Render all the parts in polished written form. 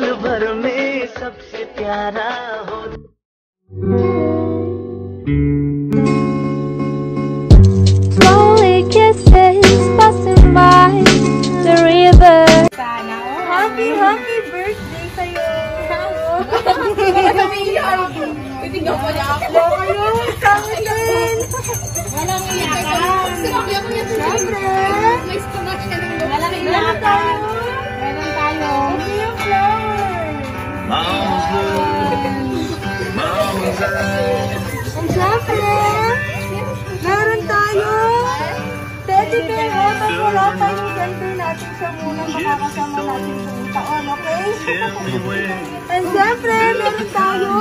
साल भर में सबसे प्यारा हो। Slowly kisses passing by the river. Happy birthday sa'yo! Titignan ko niya ako. Kayo, kami din! Walang iyakan. Siyempre! May stomach siya ng loob. Walang Meron iyakan. tayo! Meron tayo. Hindi yung flower! Mama's love, mama's eyes. Ang siyempre! Meron tayo! Teddy bear, habang wala tayo, siyempre natin siya muna makakasama natin sa taon, okay? Tell me when And siyempre, meron tayo!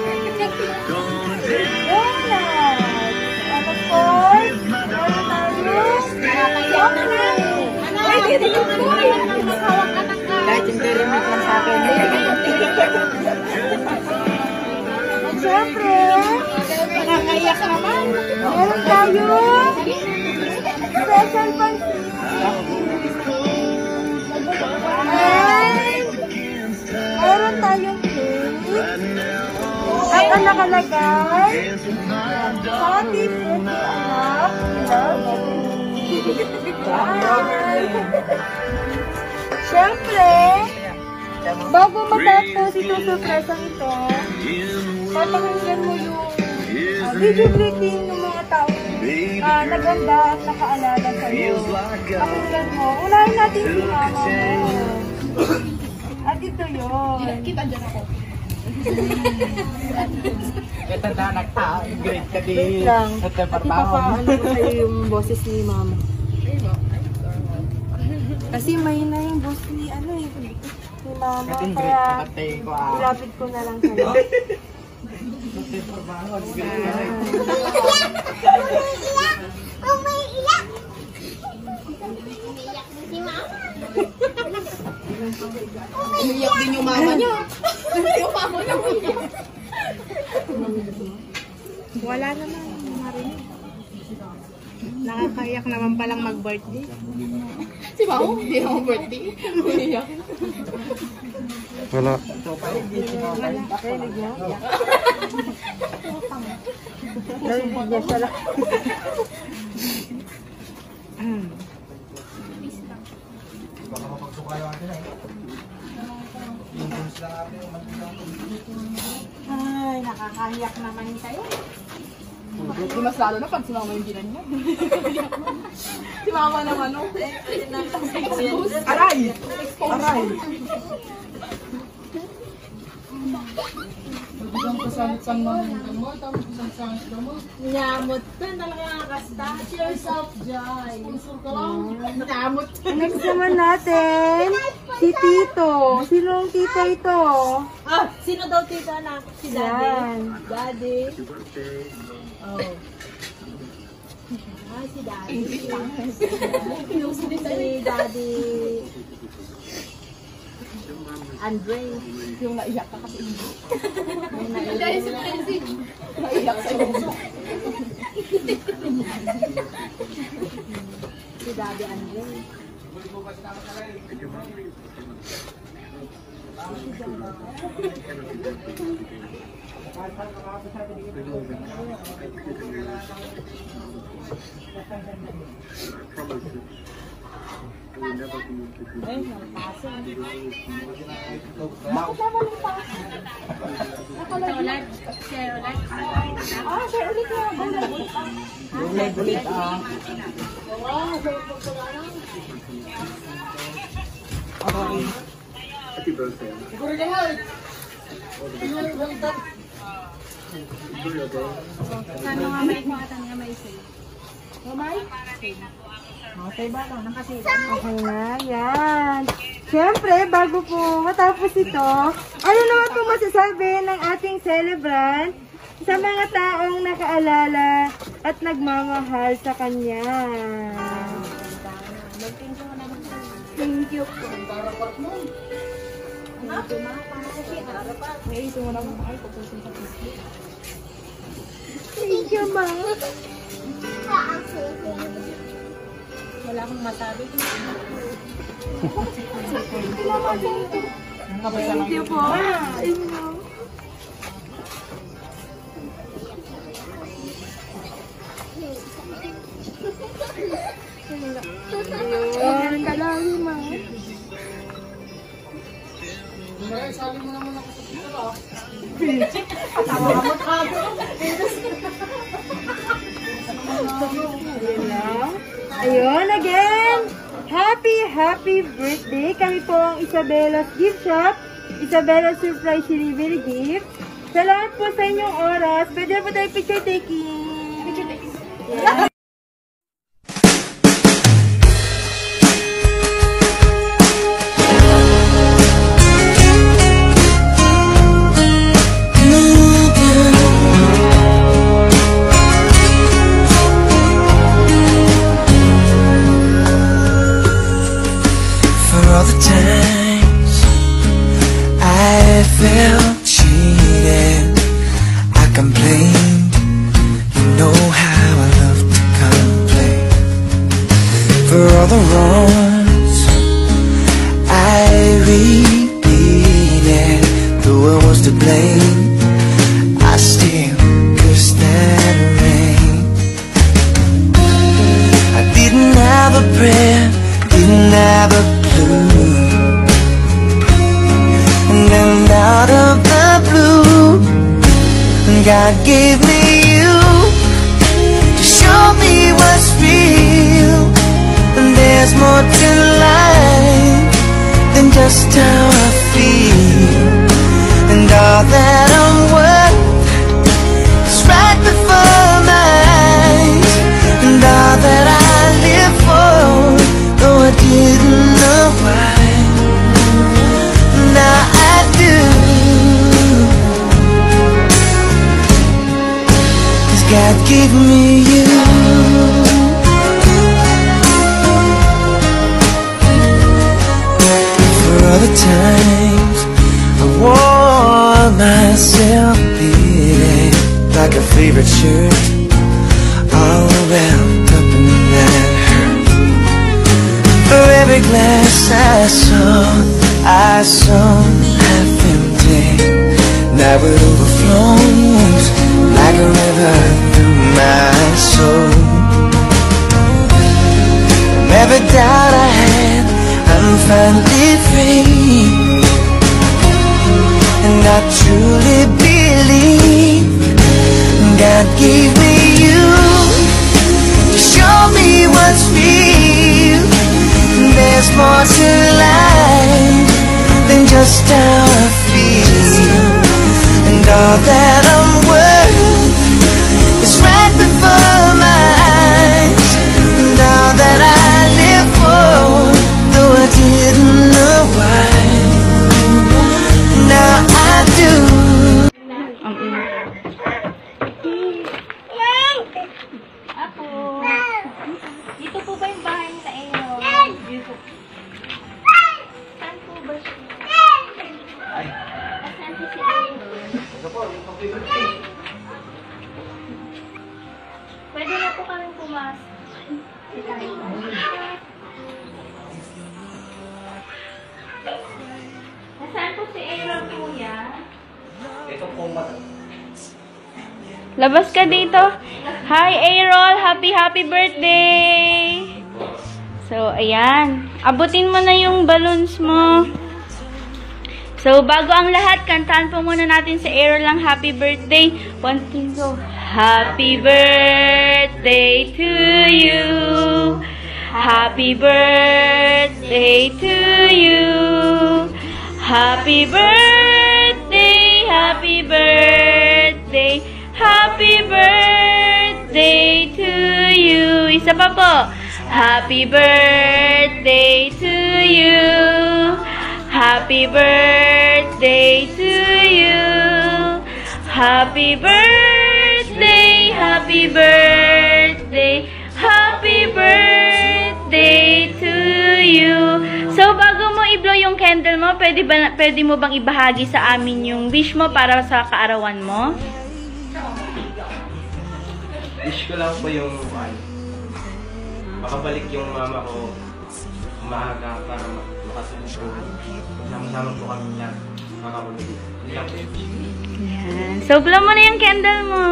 gonna take Donuts! And of course, meron tayo! Wait, hindi ko po! Kahit hindi remote lang sa akin. And siyempre, Nakakaiyak naman. meron tayo! Special pansit! And meron tayong cake! At ang nakalagay, Happy birthday, anak! Love you! Siyempre, bago matapos itong surpresang ito, papakinggan mo yung video greeting ng mga taong naganda at nakaalala sa'yo. Pakinggan mo. Unahin natin si mama mo. At ito yun. Kita dyan ako. Ito na nagta-grade ka di. Wait lang. At Ito ipapaano ko sa'yo yung boses ni mama. Kasi may na yung boss ni mama. Ito yung grade Kaya ka patay ko ah. ilapit ko na lang sa'yo. Umiyak din yung mama niya. Yung mama niya umiyak. Wala naman marinig. Nakakaiyak naman palang mag-birthday. Si Mao, hindi ako birthday. Umiyak. Wala. Narinig niya? Narinig niya siya lang. Ay, nakakaiyak naman sa'yo. Di mas lalo na pag si Mama yung ginan niya. Si Mama naman, no? Aray! Aray! Nyamot ka, talaga nakakasta. Tears of joy. Nyamot. Next naman natin, si Tito. Sinong Tito ito? Ah, sino daw tito anak? Si Daddy. Yan. Daddy. Oh. Ah, si Daddy. Si Daddy. Andre. Yung naiyak ka kasi. May naiyak. Dahil si Prenzy, naiyak sa'yo. Si Daddy Andre. Ah, siya ulit na. Ulit ah. Aray. Sana nga may kuwatan nga may say. Okay na, yan. Siyempre, bago po matapos ito, ano naman po masasabi ng ating celebrant sa mga taong nakaalala at nagmamahal sa kanya? Thank you po. Thank you, ma. Wala akong masabi. Thank you po. Ayun, kalami ma. Ayun, again, happy birthday. Kami po ang Isabella's Gift Shop, Isabella's Surprise Delivery Gift. Salamat po sa inyong oras. Pwede na po tayo picture taking. Yeah. All the times I felt cheated, I complained. You know how I love to complain. For all the wrongs I repeated, though I was to blame, I still cursed that rain. I didn't have a prayer, didn't have a clue, and then out of the blue, God gave me you to show me what's real. And there's more to life than just how I feel, and all that I'm worth is right before my eyes, and all that I live for, though I didn't know why, now I do. 'Cause God gave me you. For all the times I wore myself beating like a favorite shirt, all wrapped up in that hurt. For every glass I saw half empty, now it overflows like a river through my soul. From every doubt I had, I'm finally free, and I truly believe God gave me you to show me what's real. There's more to life than just how I feel, and all that I'm worth is right before my eyes, and all that I live for, though I didn't know why, now I do. Ako. Dito po ba yung bahay ni Taero? Dito. Saan po ba siya? Saan po si Taero? Pwede na po kami pumasok. Si Taero. Nasaan po si Aaron, kuya? Ito po mata. Labas ka dito. Hi, Aerol! Happy birthday! So, ayan. Abutin mo na yung balloons mo. So, bago ang lahat, kantahan po muna natin sa Aerol lang happy birthday. 1, 2, go. Happy birthday to you. Happy birthday to you. Happy birthday, happy birthday. Happy birthday to you. Isa pa po. Happy birthday to you. Happy birthday to you. Happy birthday, happy birthday. Happy birthday to you. So, bago mo i-blow yung candle mo, pwede mo bang ibahagi sa amin yung wish mo para sa kaarawan mo? Wish ko lang po yung makabalik yung mama ko umaga para Sama-sama po kami niyan. Mga kapatid. Hindi lang po yung Yan. So, blow mo na yung candle mo.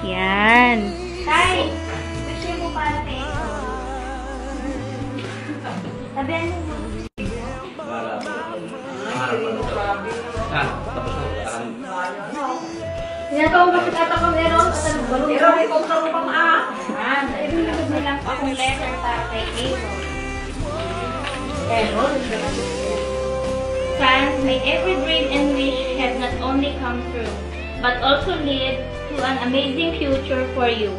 Yan. Tay, picture mo para kay Eko. Sabihan mo mo. para pangarap pa ito. Tapos na. Tinatawag kasi kata ko meron at ano ba? Pero may kontra mo pang Yan. Ibigay nilang pa akong letter para kay Eko. Sans, may every dream and wish have not only come true, but also lead to an amazing future for you.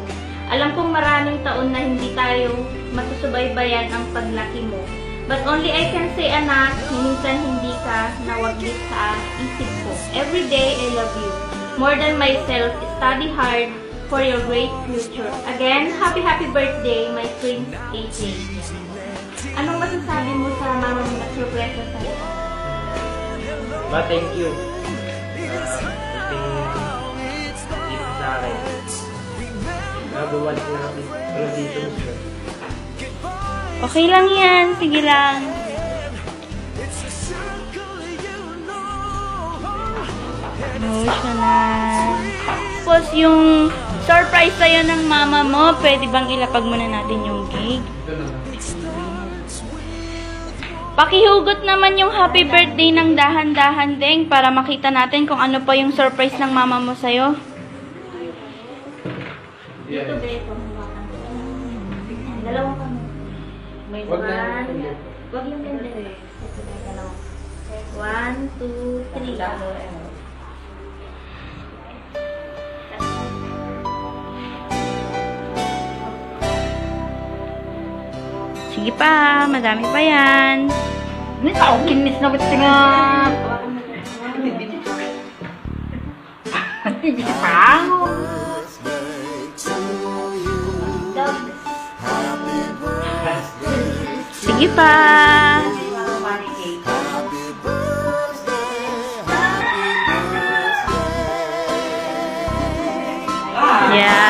Alam kong maraming taon na hindi tayo masusubaybayan ang paglaki mo. But only I can say, anak, minsan hindi ka nawaglit sa isip ko. Every day, I love you. More than myself, study hard for your great future. Again, happy birthday, my Prince AJ. Anong masasabi mo sa mama mo na surpresa sa'yo? Ma, thank you. Dito sa akin. Nagawa ko natin. Pero dito mo. Okay lang yan. Sige lang. Emotional. Tapos yung surprise sa'yo ng mama mo, pwede bang ilapag muna natin yung cake? Pakihugot naman yung happy birthday ng dahan-dahan ding para makita natin kung ano pa yung surprise ng mama mo sa'yo. Dito, Beto. Dalawang kami. May one. Wag yung ganda eh. Ito na yung dalawa. 1, 2, 3. Sige pa, madami pa yan. May tao kinis na ba't nga? Hindi pa. Sige pa. Yeah.